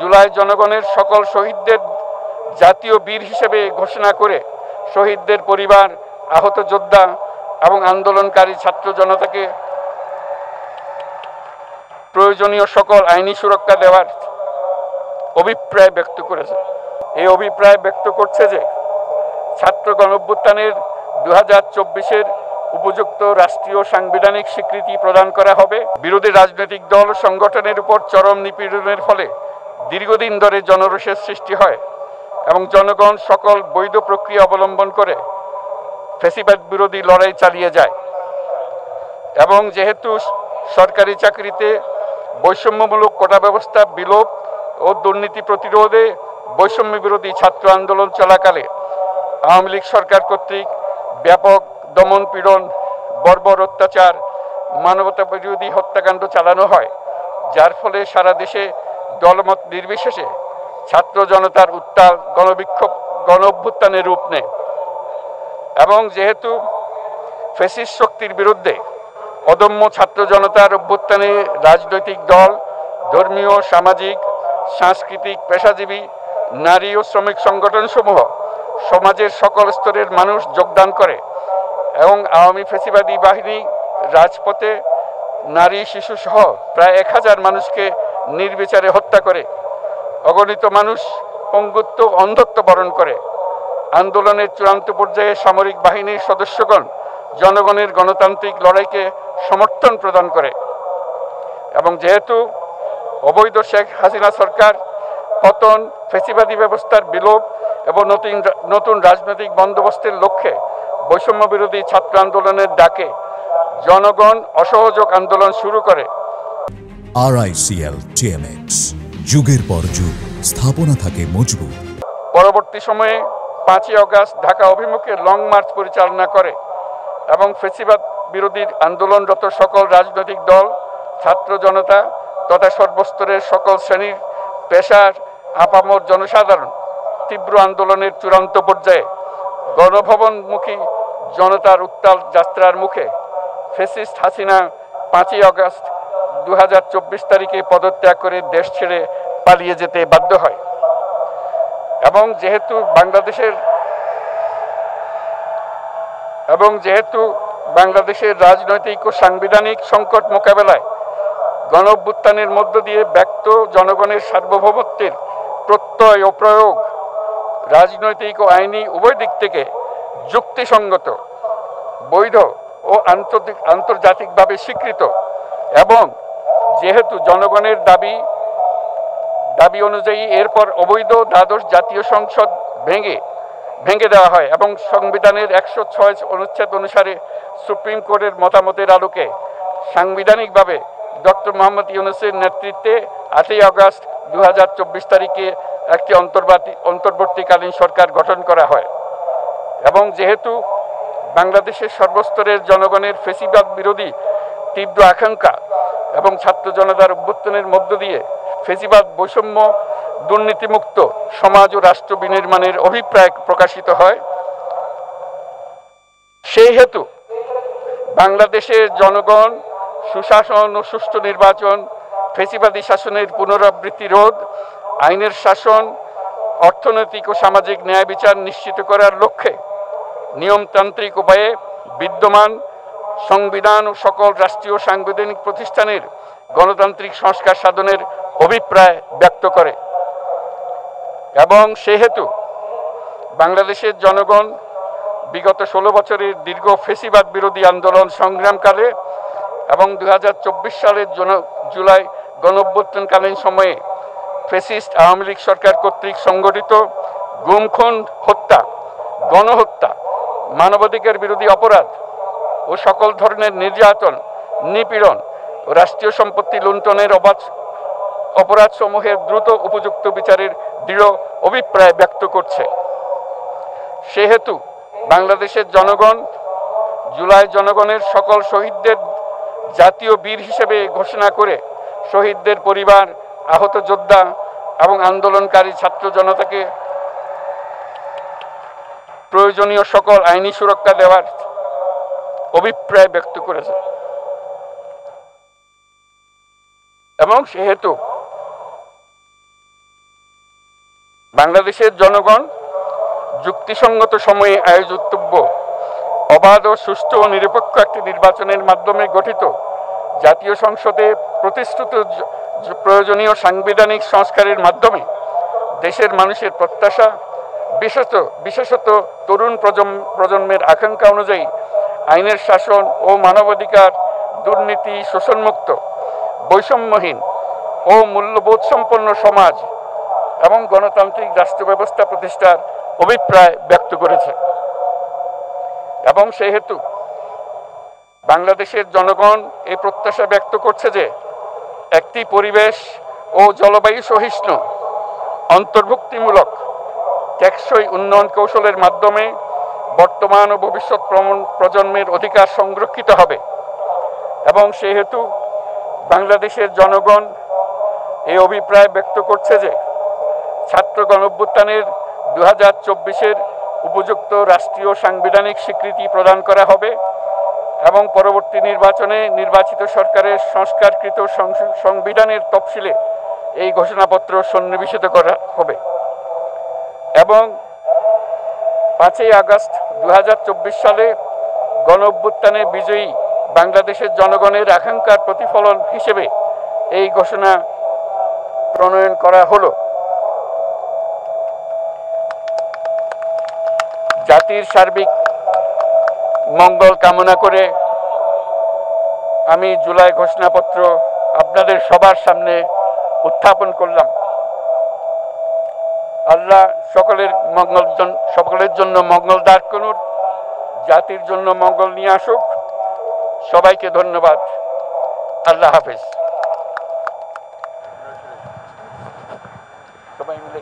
জুলাই জনগণের সকল শহীদদের জাতীয় বীর হিসেবে ঘোষণা করে শহীদদের পরিবার, আহত যোদ্ধা এবং আন্দোলনকারী ছাত্র জনতাকে প্রয়োজনীয় সকল আইনি সুরক্ষা দেওয়ার অভিপ্রায় ব্যক্ত করেছে। এই অভিপ্রায় ব্যক্ত করছে যে ছাত্র গণঅভ্যুত্থানের 2024-এর উপযুক্ত রাষ্ট্রীয় সাংবিধানিক স্বীকৃতি প্রদান করা হবে। বিরোধী রাজনৈতিক দল সংগঠনের উপর চরম নিপীড়নের ফলে দীর্ঘদিন ধরে জনরোষের সৃষ্টি হয় এবং জনগণ সকল বৈধ প্রক্রিয়া অবলম্বন করে ফ্যাসিবাদ বিরোধী লড়াই চালিয়ে যায়। এবং যেহেতু সরকারি চাকরিতে বৈষম্যমূলক কোটা ব্যবস্থা বিলোপ ও দুর্নীতি প্রতিরোধে বৈষম্য বিরোধী ছাত্র আন্দোলন চলাকালে আওয়ামী লীগ সরকার কর্তৃক ব্যাপক দমন পীড়ন, বর্বর অত্যাচার, মানবতা বিরোধী হত্যাকাণ্ড চালানো হয়, যার ফলে সারা দেশে দলমত নির্বিশেষে ছাত্র জনতার উত্তাল গণবিক্ষোভ গণঅভ্যুত্থানের রূপ নেয়। এবং যেহেতু ফ্যাসিস্ট শক্তির বিরুদ্ধে অদম্য ছাত্র জনতার অভ্যুত্থানে রাজনৈতিক দল, ধর্মীয়, সামাজিক, সাংস্কৃতিক, পেশাজীবী, নারী ও শ্রমিক সংগঠনসমূহ সমাজের সকল স্তরের মানুষ যোগদান করে এবং আওয়ামী ফ্যাসিবাদী বাহিনী রাজপথে নারী, শিশু সহ প্রায় 1000 মানুষকে নির্বিচারে হত্যা করে, অগণিত মানুষ পঙ্গুত্ব, অন্ধত্ব বরণ করে। আন্দোলনের চূড়ান্ত পর্যায়ে সামরিক বাহিনীর সদস্যগণ জনগণের গণতান্ত্রিক লড়াইকে সমর্থন প্রদান করে। এবং যেহেতু অবৈধ শেখ হাসিনা সরকার পতন, ফ্যাসিবাদী ব্যবস্থার বিলোপ এবং নতুন রাজনৈতিক বন্দোবস্তের লক্ষ্যে বৈষম্য বিরোধী ছাত্র আন্দোলনের ডাকে জনগণ অসহযোগ আন্দোলন শুরু করে। RICL TMX, যুগের পর যুগ স্থাপনা থাকে মজবুত। পরবর্তী সময়ে 5ই আগস্ট ঢাকা অভিমুখে লং মার্চ পরিচালনা করে এবং ফ্যাসিবাদ বিরোধী আন্দোলনরত সকল রাজনৈতিক দল, ছাত্র জনতা তথা সর্বস্তরের সকল শ্রেণীর পেশার আপামর জনসাধারণ তীব্র আন্দোলনের চূড়ান্ত পর্যায়ে গণভবনমুখী জনতার উত্তাল যাত্রার মুখে ফ্যাসিস্ট হাসিনা 5ই আগস্ট 2024 তারিখে পদত্যাগ করে দেশ ছেড়ে পালিয়ে যেতে বাধ্য হয়। এবং যেহেতু বাংলাদেশের রাজনৈতিক ও সাংবিধানিক সংকট মোকাবেলায় গণঅভ্যুত্থানের মধ্য দিয়ে ব্যক্ত জনগণের সার্বভৌমত্বের প্রত্যয় ও প্রয়োগ রাজনৈতিক ও আইনি উভয় দিক থেকে যুক্তিসঙ্গত, বৈধ ও আন্তর্জাতিকভাবে স্বীকৃত এবং যেহেতু জনগণের দাবি অনুযায়ী এরপর অবৈধ দ্বাদশ জাতীয় সংসদ ভেঙে দেওয়া হয় এবং সংবিধানের 106 অনুচ্ছেদ অনুসারে সুপ্রিম কোর্টের মতামতের আলোকে সাংবিধানিকভাবে ডক্টর মোহাম্মদ ইউনূসের নেতৃত্বে 8ই আগস্ট 2024 তারিখে একটি অন্তর্বর্তীকালীন সরকার গঠন করা হয়। এবং যেহেতু বাংলাদেশের সর্বস্তরের জনগণের ফ্যাসিবাদ বিরোধী তীব্র আকাঙ্ক্ষা এবং ছাত্র জনতার অভ্যুত্থানের মধ্য দিয়ে ফ্যাসিবাদ, বৈষম্য, দুর্নীতিমুক্ত সমাজ ও রাষ্ট্র বিনির্মাণের অভিপ্রায় প্রকাশিত হয়, সেই হেতু বাংলাদেশের জনগণ সুশাসন ও সুষ্ঠু নির্বাচন, ফ্যাসিবাদী শাসনের পুনরাবৃত্তি রোধ, আইনের শাসন, অর্থনৈতিক ও সামাজিক ন্যায় বিচার নিশ্চিত করার লক্ষ্যে নিয়মতান্ত্রিক উপায়ে বিদ্যমান সংবিধান ও সকল রাষ্ট্রীয় সাংবিধানিক প্রতিষ্ঠানের গণতান্ত্রিক সংস্কার সাধনের অভিপ্রায় ব্যক্ত করে। এবং সেহেতু বাংলাদেশের জনগণ বিগত 16 বছরের দীর্ঘ ফ্যাসিবাদ বিরোধী আন্দোলন সংগ্রামকালে এবং 2024 সালের জুলাই গণঅভ্যুত্থানকালীন সময়ে ফ্যাসিস্ট আওয়ামী লীগ সরকার কর্তৃক সংগঠিত গুম, খুন, হত্যা, গণহত্যা, মানবাধিকার বিরোধী অপরাধ ও সকল ধরনের নির্যাতন, নিপীড়ন ও রাষ্ট্রীয় সম্পত্তি লুণ্ঠনের অপরাধসমূহের দ্রুত উপযুক্ত বিচারের দৃঢ় অভিপ্রায় ব্যক্ত করছে। সেহেতু বাংলাদেশের জনগণ জুলাই জনগণের সকল শহীদদের জাতীয় বীর হিসেবে ঘোষণা করে শহীদদের পরিবার, আহত যোদ্ধা এবং আন্দোলনকারী ছাত্র জনতাকে প্রয়োজনীয় সকল আইনি সুরক্ষা দেওয়ার অভিপ্রায় ব্যক্ত করেছে। এবং সেহেতু বাংলাদেশের জনগণ যুক্তিসঙ্গত সময়ে আয়োজিতব্য অবাধ ও সুষ্ঠু ও নিরপেক্ষ একটি নির্বাচনের মাধ্যমে গঠিত জাতীয় সংসদে প্রতিশ্রুত প্রয়োজনীয় সাংবিধানিক সংস্কারের মাধ্যমে দেশের মানুষের প্রত্যাশা, বিশেষত তরুণ প্রজন্মের আকাঙ্ক্ষা অনুযায়ী আইনের শাসন ও মানবাধিকার, দুর্নীতি, শোষণমুক্ত, বৈষম্যহীন ও মূল্যবোধ সম্পন্ন সমাজ এবং গণতান্ত্রিক রাষ্ট্র ব্যবস্থা প্রতিষ্ঠার অভিপ্রায় ব্যক্ত করেছে। এবং সেহেতু বাংলাদেশের জনগণ এই প্রত্যাশা ব্যক্ত করছে যে একটি পরিবেশ ও জলবায়ু সহিষ্ণু, অন্তর্ভুক্তিমূলক, টেকসই উন্নয়ন কৌশলের মাধ্যমে বর্তমান ও ভবিষ্যৎ প্রজন্মের অধিকার সংরক্ষিত হবে। এবং সেহেতু বাংলাদেশের জনগণ এই অভিপ্রায় ব্যক্ত করছে যে ছাত্র গণঅভ্যুত্থানের 2024-এর উপযুক্ত রাষ্ট্রীয় সাংবিধানিক স্বীকৃতি প্রদান করা হবে এবং পরবর্তী নির্বাচনে নির্বাচিত সরকারের সংস্কারকৃত সংবিধানের তফসিলে এই ঘোষণাপত্র সন্নিবেশিত করা হবে। এবং 5ই আগস্ট 2024 সালে গণঅভ্যুত্থানে বিজয়ী বাংলাদেশের জনগণের আকাঙ্ক্ষার প্রতিফলন হিসেবে এই ঘোষণা প্রণয়ন করা হলো। জাতির সার্বিক মঙ্গল কামনা করে আমি জুলাই ঘোষণাপত্র আপনাদের সবার সামনে উত্থাপন করলাম। আল্লাহ সকলের জন্য মঙ্গল দান করুন, জাতির জন্য মঙ্গল নিয়ে আসুক। সবাইকে ধন্যবাদ। আল্লাহ হাফেজ। সবাই মিলে